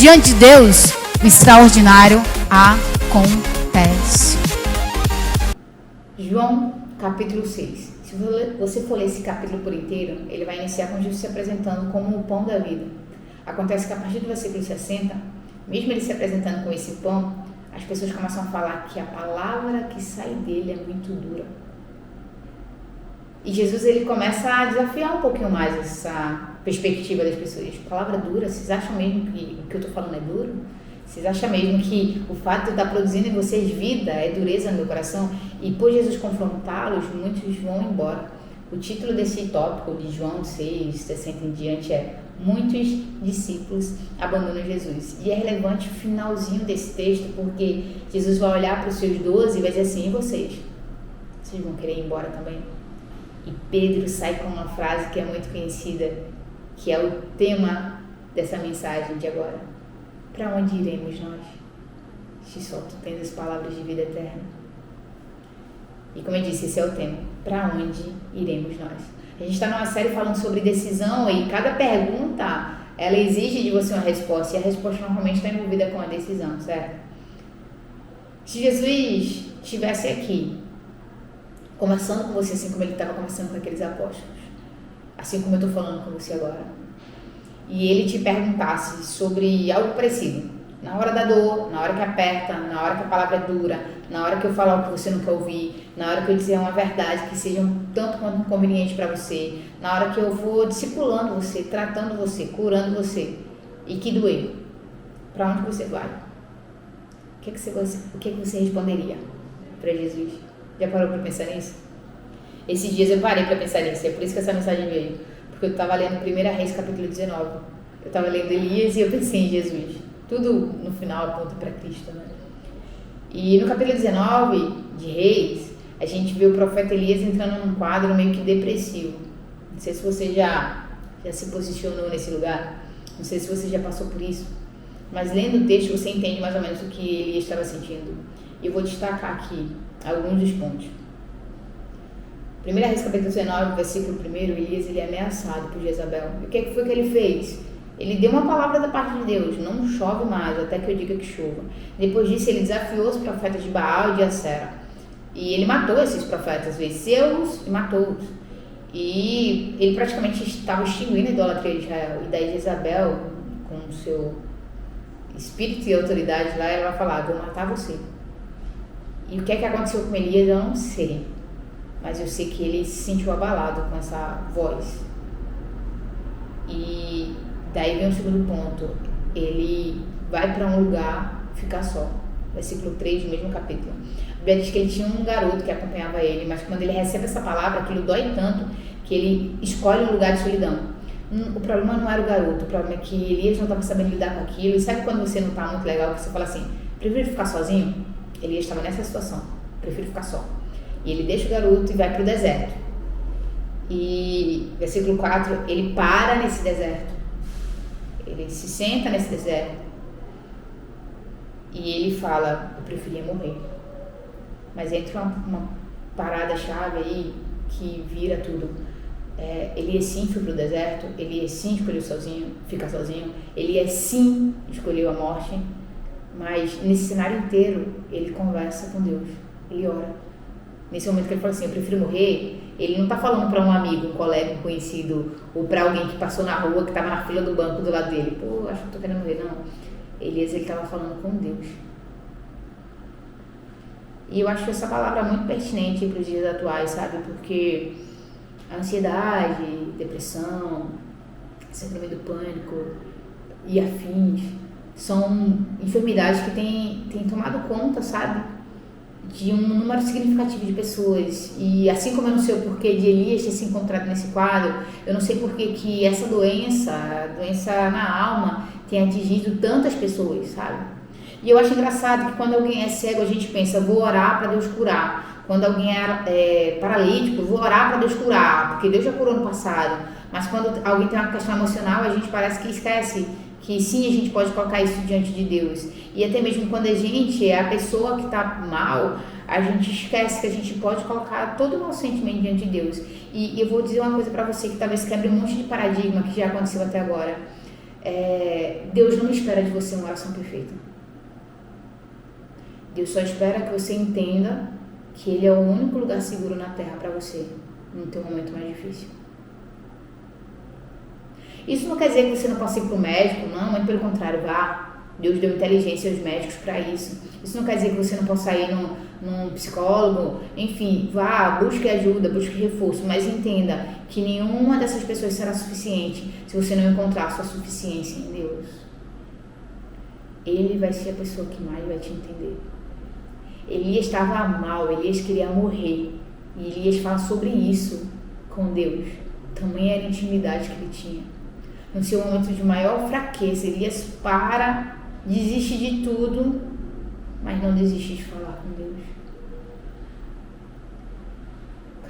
diante de Deus, o extraordinário acontece. João, capítulo 6. Se você for ler esse capítulo por inteiro, ele vai iniciar com Jesus se apresentando como o pão da vida. Acontece que a partir do versículo 60, mesmo ele se apresentando com esse pão, as pessoas começam a falar que a palavra que sai dele é muito dura. E Jesus, ele começa a desafiar um pouquinho mais essa perspectiva das pessoas. Palavra dura, vocês acham mesmo que o que eu estou falando é duro? Vocês acham mesmo que o fato de eu estar produzindo em vocês vida é dureza no meu coração? E por Jesus confrontá-los, muitos vão embora. O título desse tópico de João 6, 60 em diante é Muitos discípulos abandonam Jesus. E é relevante o finalzinho desse texto, porque Jesus vai olhar para os seus 12 e vai dizer assim: e vocês? Vocês vão querer ir embora também? E Pedro sai com uma frase que é muito conhecida, que é o tema dessa mensagem de agora. Para onde iremos nós? Se só tu tens as palavras de vida eterna. E como eu disse, esse é o tema. Para onde iremos nós? A gente está numa série falando sobre decisão e cada pergunta, ela exige de você uma resposta. E a resposta normalmente está envolvida com a decisão, certo? Se Jesus estivesse aqui, conversando com você assim como ele estava conversando com aqueles apóstolos, assim como eu estou falando com você agora, e ele te perguntasse sobre algo parecido, na hora da dor, na hora que aperta, na hora que a palavra é dura, na hora que eu falar o que você não quer ouvir, na hora que eu dizer uma verdade que seja um tanto quanto conveniente para você, na hora que eu vou discipulando você, tratando você, curando você, e que doer, para onde você vai? O que você responderia para Jesus? Já parou para pensar nisso? Esses dias eu parei para pensar nisso, é por isso que essa mensagem veio, porque eu estava lendo 1 Reis capítulo 19, eu estava lendo Elias e eu pensei em Jesus. Tudo no final aponta para Cristo, né? E no capítulo 19 de Reis, a gente vê o profeta Elias entrando num quadro meio que depressivo. Não sei se você já se posicionou nesse lugar, não sei se você já passou por isso, mas lendo o texto você entende mais ou menos o que Elias estava sentindo. E eu vou destacar aqui alguns dos pontos. 1 Reis capítulo 19, versículo 1, Elias ele é ameaçado por Jezabel. E o que foi que ele fez? Ele deu uma palavra da parte de Deus: não chove mais até que eu diga que chova. Depois disso ele desafiou os profetas de Baal e de Acera. E ele matou esses profetas, venceu-os e matou-os. E ele praticamente estava extinguindo a idolatria de Israel. E daí Jezabel, com o seu espírito e autoridade lá, ela vai falar: vou matar você. E o que é que aconteceu com Elias eu não sei, mas eu sei que ele se sentiu abalado com essa voz. E daí vem o segundo ponto, ele vai para um lugar ficar só. Versículo 3 do mesmo capítulo. A Bíblia diz que ele tinha um garoto que acompanhava ele, mas quando ele recebe essa palavra, aquilo dói tanto que ele escolhe um lugar de solidão. O problema não era o garoto, o problema é que Elias não estava sabendo lidar com aquilo. E sabe quando você não está muito legal, que você fala assim: prefiro ficar sozinho? Elias estava nessa situação, prefiro ficar só. E ele deixa o garoto e vai para o deserto. E versículo 4, ele para nesse deserto. Ele se senta nesse deserto. E ele fala: eu preferia morrer. Mas entra uma parada-chave aí que vira tudo. Elias sim foi para o deserto. Elias sim escolheu ficar sozinho. Elias sim escolheu a morte. Mas nesse cenário inteiro, ele conversa com Deus. Ele ora. Nesse momento que ele fala assim: eu prefiro morrer, ele não está falando para um amigo, um colega, um conhecido, ou para alguém que passou na rua, que estava na fila do banco do lado dele. Pô, acho que estou querendo morrer. Não. Elias, ele estava falando com Deus. E eu acho essa palavra muito pertinente para os dias atuais, sabe? Porque a ansiedade, depressão, síndrome do pânico e afins são enfermidades que têm tomado conta, sabe? De um número significativo de pessoas. E assim como eu não sei o porquê de Elias ter se encontrado nesse quadro, eu não sei porquê que essa doença, a doença na alma, tem atingido tantas pessoas, sabe? E eu acho engraçado que quando alguém é cego, a gente pensa: vou orar para Deus curar. Quando alguém é paralítico, vou orar para Deus curar, porque Deus já curou no passado. Mas quando alguém tem uma questão emocional, a gente parece que esquece que sim, a gente pode colocar isso diante de Deus. E até mesmo quando a gente é a pessoa que está mal, a gente esquece que a gente pode colocar todo o nosso sentimento diante de Deus. E eu vou dizer uma coisa para você que talvez quebre um monte de paradigma que já aconteceu até agora. Deus não espera de você uma oração perfeita. Deus só espera que você entenda que Ele é o único lugar seguro na terra para você, no teu momento mais difícil. Isso não quer dizer que você não possa ir para o médico, não, mas pelo contrário, vá. Deus deu inteligência aos médicos para isso. Isso não quer dizer que você não possa ir num psicólogo, enfim, vá, busque ajuda, busque reforço, mas entenda que nenhuma dessas pessoas será suficiente se você não encontrar a sua suficiência em Deus. Ele vai ser a pessoa que mais vai te entender. Elias estava mal, Elias queria morrer, e Elias fala sobre isso com Deus. Tamanha era a intimidade que ele tinha. No seu momento de maior fraqueza, Elias desiste de tudo, mas não desiste de falar com Deus.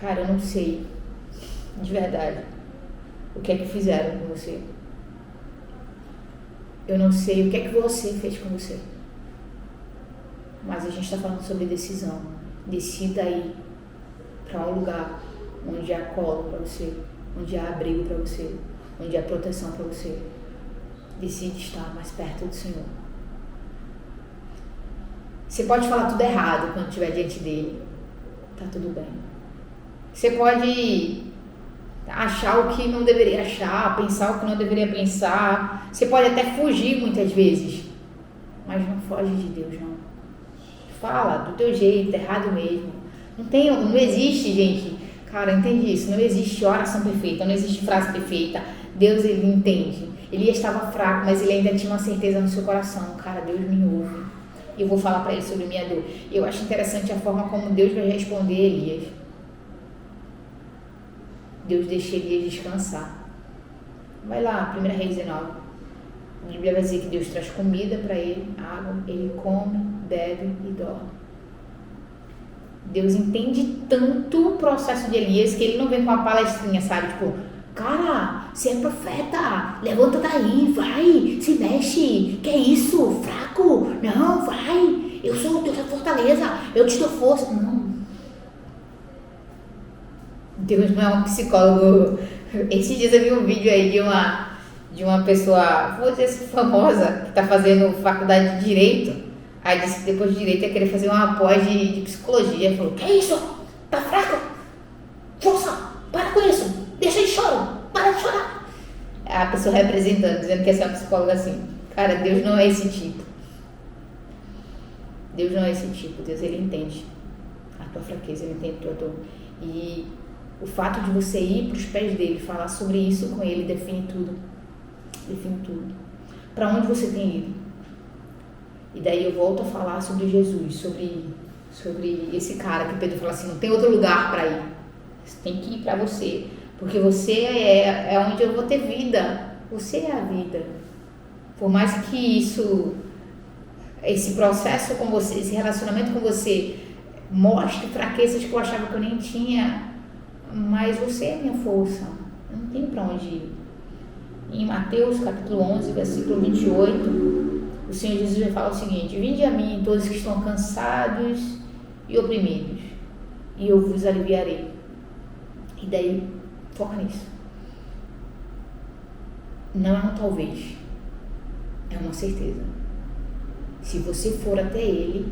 Cara, eu não sei, de verdade, o que é que fizeram com você. Eu não sei o que é que você fez com você. Mas a gente está falando sobre decisão. Decida ir para um lugar onde há colo para você, onde há abrigo para você, onde há proteção para você. Decide estar mais perto do Senhor. Você pode falar tudo errado quando estiver diante dele. Tá tudo bem. Você pode achar o que não deveria achar, pensar o que não deveria pensar. Você pode até fugir muitas vezes. Mas não foge de Deus, não. Fala do teu jeito, errado mesmo. Não existe, gente. Cara, entende isso. Não existe oração perfeita, não existe frase perfeita. Deus, ele entende. Elias estava fraco, mas ele ainda tinha uma certeza no seu coração. Cara, Deus me ouve. E eu vou falar para ele sobre minha dor. Eu acho interessante a forma como Deus vai responder Elias. Deus deixa Elias descansar. Vai lá, 1 Reis 19. A Bíblia vai dizer que Deus traz comida para ele, água, ele come, bebe e dorme. Deus entende tanto o processo de Elias que ele não vem com uma palestrinha, sabe? Tipo, cara, você é profeta, levanta daí, vai, se mexe, que é isso, fraco, não, vai, eu sou a tua fortaleza, eu te dou força. Não. Deus não é um psicólogo. Esses dias eu vi um vídeo aí de uma pessoa, vou dizer assim, famosa, que está fazendo faculdade de Direito. Aí disse que depois de Direito ia querer fazer uma pós de Psicologia. Falou, que é isso? Tá fraco? Força, para com isso, deixa de choro, para de chorar. A pessoa representando, dizendo que ia ser uma psicóloga assim. Cara, Deus não é esse tipo. Deus não é esse tipo. Deus, ele entende a tua fraqueza, ele entende a tua dor. E o fato de você ir para os pés dele, falar sobre isso com ele, define tudo. Define tudo. Para onde você tem ido? E daí eu volto a falar sobre Jesus, sobre esse cara que Pedro fala assim, não tem outro lugar para ir. Você tem que ir para você, porque você é onde eu vou ter vida. Você é a vida. Por mais que esse processo com você, esse relacionamento com você mostre fraquezas que eu achava que eu nem tinha, mas você é minha força. Eu não tenho para onde ir. Em Mateus capítulo 11, versículo 28, o Senhor Jesus vai falar o seguinte, vinde a mim todos que estão cansados e oprimidos, e eu vos aliviarei. E daí, foca nisso. Não é um talvez, é uma certeza. Se você for até Ele,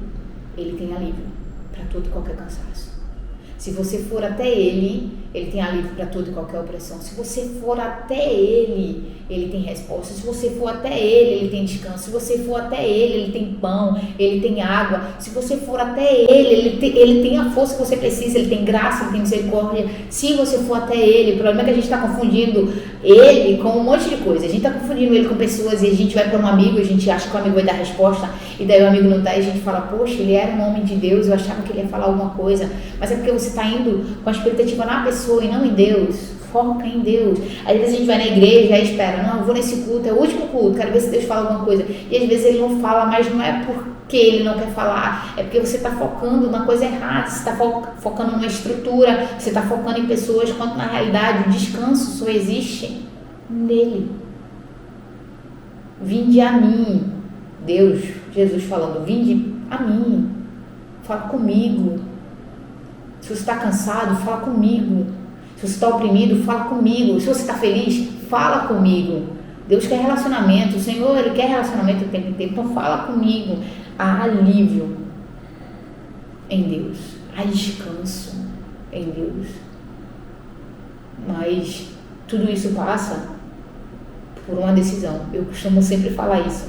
Ele tem alívio para todo e qualquer cansaço. Se você for até Ele, Ele tem alívio para toda e qualquer opressão. Se você for até Ele, Ele tem resposta. Se você for até Ele, Ele tem descanso. Se você for até Ele, Ele tem pão, Ele tem água. Se você for até Ele, Ele tem a força que você precisa, Ele tem graça, Ele tem misericórdia. Se você for até Ele, o problema é que a gente está confundindo Ele com um monte de coisa. A gente está confundindo Ele com pessoas e a gente vai para um amigo, a gente acha que o amigo vai dar resposta e daí o amigo não dá e a gente fala, poxa, ele era um homem de Deus, eu achava que ele ia falar alguma coisa. Mas é porque você está indo com a expectativa na pessoa e não em Deus. Foca em Deus. Às vezes a gente vai na igreja e espera, não, eu vou nesse culto, é o último culto, quero ver se Deus fala alguma coisa. E às vezes ele não fala, mas não é porque ele não quer falar, é porque você está focando na coisa errada, você está focando numa estrutura, você está focando em pessoas, quando na realidade o descanso só existe nele. Vinde a mim, Deus, Jesus falando, vinde a mim, fala comigo. Se você está cansado, fala comigo. Se você está oprimido, fala comigo. Se você está feliz, fala comigo. Deus quer relacionamento, o Senhor, Ele quer relacionamento o tempo inteiro. Então fala comigo. Há alívio em Deus, há descanso em Deus. Mas tudo isso passa por uma decisão. Eu costumo sempre falar isso.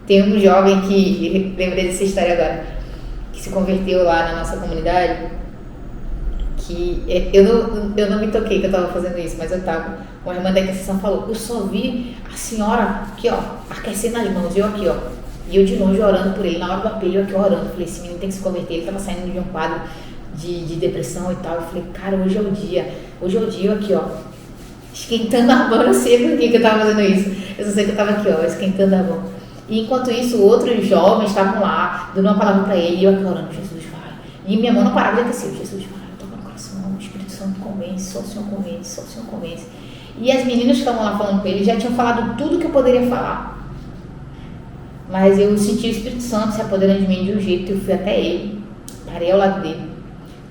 Tem um jovem que, lembrei dessa história agora, que se converteu lá na nossa comunidade, que eu não me toquei que eu estava fazendo isso, mas eu estava. Uma irmã da intercessão falou, eu só vi a senhora aqui, ó, aquecendo as mãos, eu aqui, ó, e eu de longe orando por ele, na hora do apelo, eu aqui orando. Falei, esse menino tem que se converter. Ele estava saindo de um quadro de depressão e tal. Eu falei, cara, hoje é o dia, eu aqui, ó, esquentando a mão. Eu sei por que eu estava fazendo isso, eu só sei que eu estava aqui, ó, esquentando a mão. E enquanto isso, outros jovens estavam lá, dando uma palavra para ele, e eu aqui orando, Jesus vai. E minha mão não parava de aquecer, Jesus vai, toca no coração, o Espírito Santo convence, só o Senhor convence, só o Senhor convence. E as meninas que estavam lá falando com ele já tinham falado tudo que eu poderia falar. Mas eu senti o Espírito Santo se apoderando de mim de um jeito, eu fui até ele, parei ao lado dele,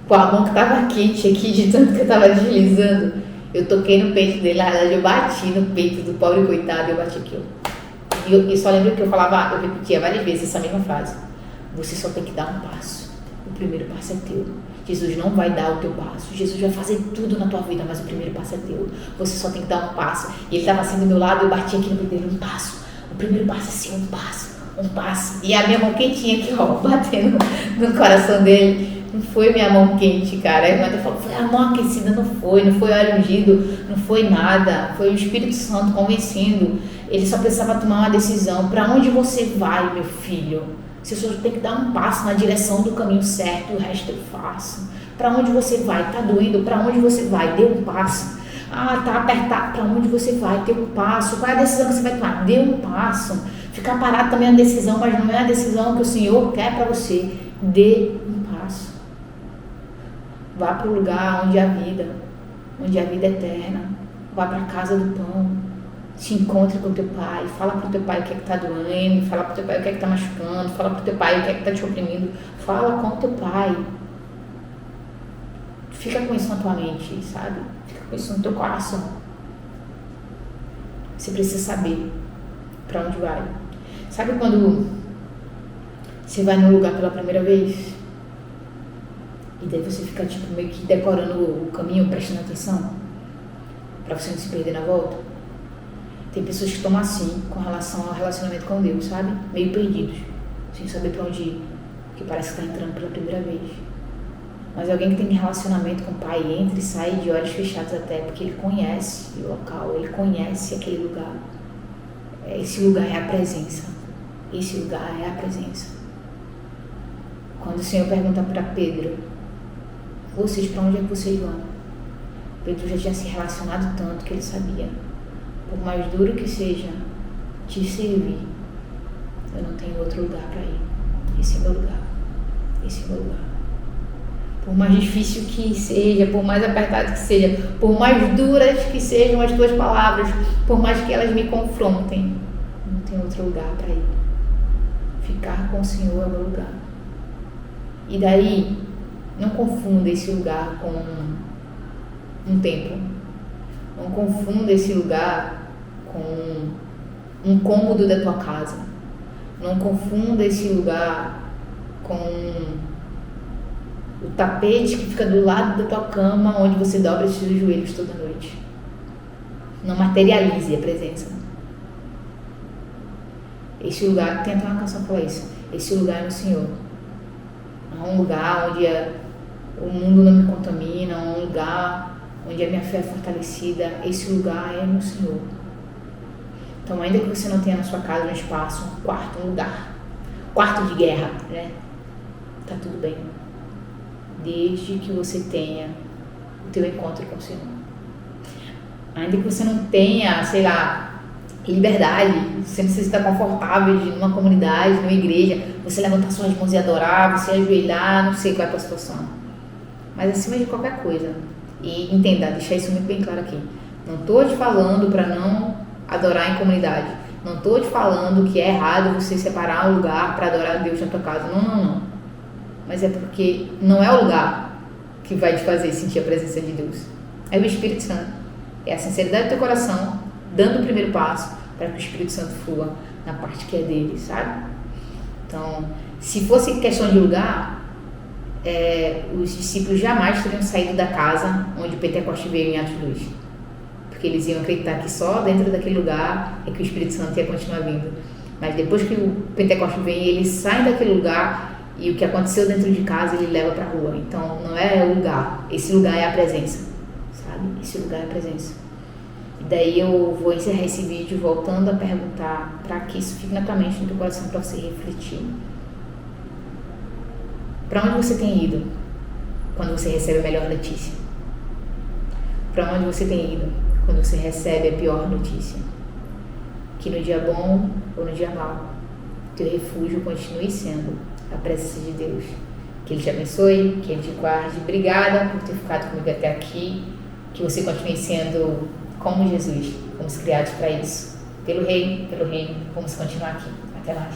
com a mão que estava quente aqui, de tanto que eu estava deslizando, eu toquei no peito dele, na verdade eu bati no peito do pobre coitado, eu bati aqui, ó. E eu só lembro que eu falava, eu repetia várias vezes essa mesma frase, você só tem que dar um passo, o primeiro passo é teu. Jesus não vai dar o teu passo, Jesus vai fazer tudo na tua vida, mas o primeiro passo é teu, você só tem que dar um passo. E ele estava assim do meu lado, eu bati aqui no peito dele, um passo, o primeiro passo é assim, um passo, e a minha mão quentinha aqui, ó, batendo no coração dele. Não foi minha mão quente, cara. A irmã falou, foi a mão aquecida, não foi óleo ungido, não foi nada, foi o Espírito Santo convencendo. Ele só precisava tomar uma decisão. Para onde você vai, meu filho? Você só tem que dar um passo na direção do caminho certo, o resto eu faço. Para onde você vai? Tá doendo? Para onde você vai? Dê um passo. Ah, tá apertado. Para onde você vai? Dê um passo. Qual é a decisão que você vai tomar? Dê um passo. Ficar parado também é uma decisão, mas não é a decisão que o Senhor quer para você. Dê um passo. Vá para o lugar onde há vida é eterna. Vá para a casa do pão. Se encontre com o teu pai. Fala para o teu pai o que é que está doendo. Fala para o teu pai o que é que está machucando. Fala para o teu pai o que é que está te oprimindo. Fala com o teu pai. Fica com isso na tua mente, sabe? Fica com isso no teu coração. Você precisa saber para onde vai. Sabe quando você vai num lugar pela primeira vez? E daí você fica tipo meio que decorando o caminho, prestando atenção, para você não se perder na volta. Tem pessoas que estão assim com relação ao relacionamento com Deus, sabe? Meio perdidos, sem saber para onde ir, porque parece que está entrando pela primeira vez. Mas alguém que tem relacionamento com o Pai entra e sai de olhos fechados até, porque ele conhece o local, ele conhece aquele lugar. Esse lugar é a presença. Esse lugar é a presença. Quando o Senhor pergunta para Pedro, vocês, para onde é que vocês vão? Pedro já tinha se relacionado tanto que ele sabia, por mais duro que seja te servir, eu não tenho outro lugar para ir. Esse é meu lugar. Esse é meu lugar. Por mais difícil que seja, por mais apertado que seja, por mais duras que sejam as tuas palavras, por mais que elas me confrontem, não tenho outro lugar para ir. Ficar com o Senhor é o meu lugar. E daí, não confunda esse lugar com um templo. Não confunda esse lugar com um cômodo da tua casa. Não confunda esse lugar com o tapete que fica do lado da tua cama, onde você dobra os seus joelhos toda noite. Não materialize a presença. Esse lugar, tem até uma canção que fala isso, esse lugar é no Senhor. É um lugar onde o mundo não me contamina, é um lugar onde a minha fé é fortalecida. Esse lugar é no Senhor. Então, ainda que você não tenha na sua casa um espaço, um quarto, um lugar, quarto de guerra, né? Tá tudo bem. Desde que você tenha o teu encontro com o Senhor. Ainda que você não tenha, sei lá, liberdade, você não se sinta confortável de numa comunidade, numa igreja, você levantar suas mãos e adorar, você ajoelhar, não sei qual é a tua situação. Mas acima de qualquer coisa, e entenda, deixar isso muito bem claro aqui, não estou te falando para não adorar em comunidade, não estou te falando que é errado você separar um lugar para adorar a Deus na tua casa, não. Mas é porque não é o lugar que vai te fazer sentir a presença de Deus, é o Espírito Santo, é a sinceridade do teu coração dando o primeiro passo para que o Espírito Santo flua na parte que é dele, sabe? Então, se fosse questão de lugar, os discípulos jamais teriam saído da casa onde o Pentecoste veio em Atos 2. Porque eles iam acreditar que só dentro daquele lugar é que o Espírito Santo ia continuar vindo. Mas depois que o Pentecoste vem, eles saem daquele lugar e o que aconteceu dentro de casa ele leva para a rua. Então não é o lugar, esse lugar é a presença, sabe? Esse lugar é a presença. E daí eu vou encerrar esse vídeo voltando a perguntar, para que isso fique na tua mente, no teu coração, para você refletir. Para onde você tem ido quando você recebe a melhor notícia? Para onde você tem ido quando você recebe a pior notícia? Que no dia bom ou no dia mau, teu refúgio continue sendo a presença de Deus. Que Ele te abençoe, que Ele te guarde. Obrigada por ter ficado comigo até aqui. Que você continue sendo como Jesus. Fomos criados para isso. Pelo reino, vamos continuar aqui. Até mais.